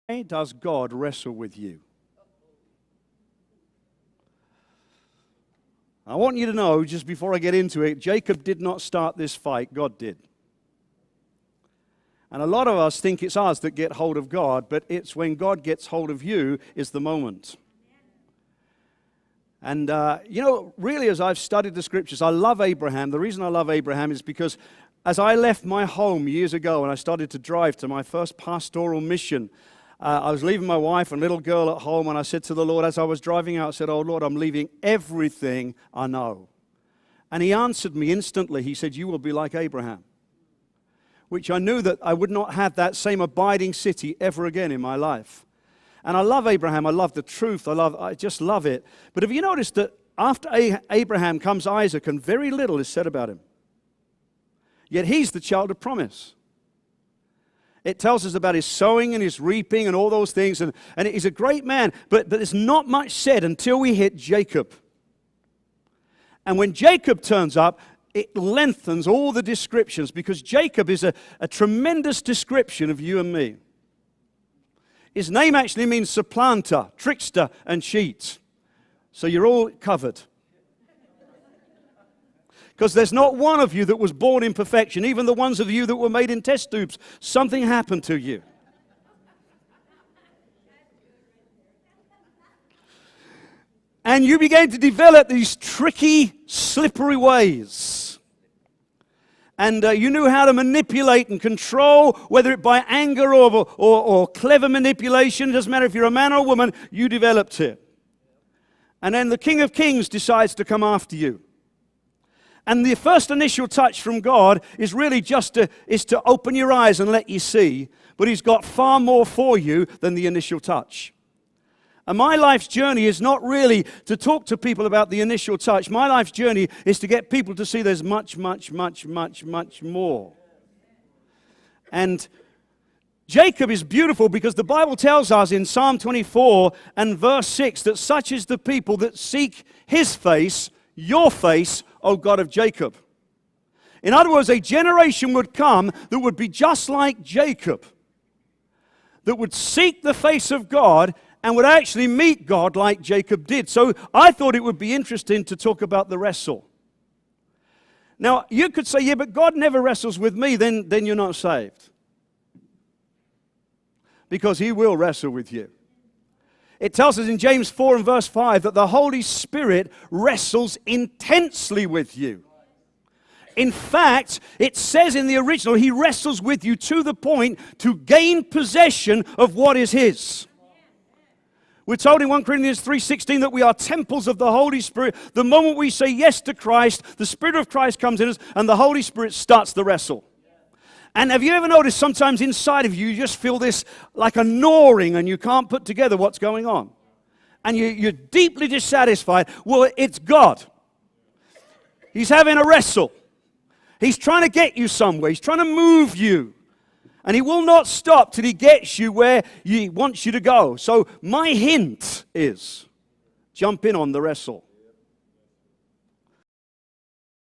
Why does God wrestle with you? I want you to know, just before I get into it, Jacob did not start this fight, God did. And a lot of us think it's us that get hold of God, but it's when God gets hold of you is the moment. And, really, as I've studied the scriptures, I love Abraham. The reason I love Abraham is because as I left my home years ago and I started to drive to my first pastoral mission, I was leaving my wife and little girl at home, and I said to the Lord, as I was driving out, I said, "Oh, Lord, I'm leaving everything I know." And he answered me instantly. He said, "You will be like Abraham," which I knew that I would not have that same abiding city ever again in my life. And I love Abraham. I love the truth. I just love it. But have you noticed that after Abraham comes Isaac, and very little is said about him? Yet he's the child of promise. It tells us about his sowing and his reaping and all those things, and he's a great man, but there's not much said until we hit Jacob. And when Jacob turns up, it lengthens all the descriptions, because Jacob is a tremendous description of you and me. His name actually means supplanter, trickster, and cheat. So you're all covered. Because there's not one of you that was born in perfection. Even the ones of you that were made in test tubes, something happened to you. And you began to develop these tricky, slippery ways. And you knew how to manipulate and control, whether it by anger or clever manipulation. It doesn't matter if you're a man or a woman, you developed it. And then the King of Kings decides to come after you. And the first initial touch from God is really just to open your eyes and let you see. But he's got far more for you than the initial touch. And my life's journey is not really to talk to people about the initial touch. My life's journey is to get people to see there's much, much, much, much, much more. And Jacob is beautiful because the Bible tells us in Psalm 24 and verse 6 that such is the people that seek his face, your face, O God of Jacob. In other words, a generation would come that would be just like Jacob, that would seek the face of God and would actually meet God like Jacob did. So I thought it would be interesting to talk about the wrestle. Now, you could say, yeah, but God never wrestles with me, then you're not saved. Because he will wrestle with you. It tells us in James 4 and verse 5 that the Holy Spirit wrestles intensely with you. In fact, it says in the original, he wrestles with you to the point to gain possession of what is his. We're told in 1 Corinthians 3:16 that we are temples of the Holy Spirit. The moment we say yes to Christ, the Spirit of Christ comes in us, and the Holy Spirit starts the wrestle. And have you ever noticed sometimes inside of you, you just feel this like a gnawing and you can't put together what's going on? And you're deeply dissatisfied. Well, it's God. He's having a wrestle. He's trying to get you somewhere. He's trying to move you. And he will not stop till he gets you where he wants you to go. So my hint is, jump in on the wrestle.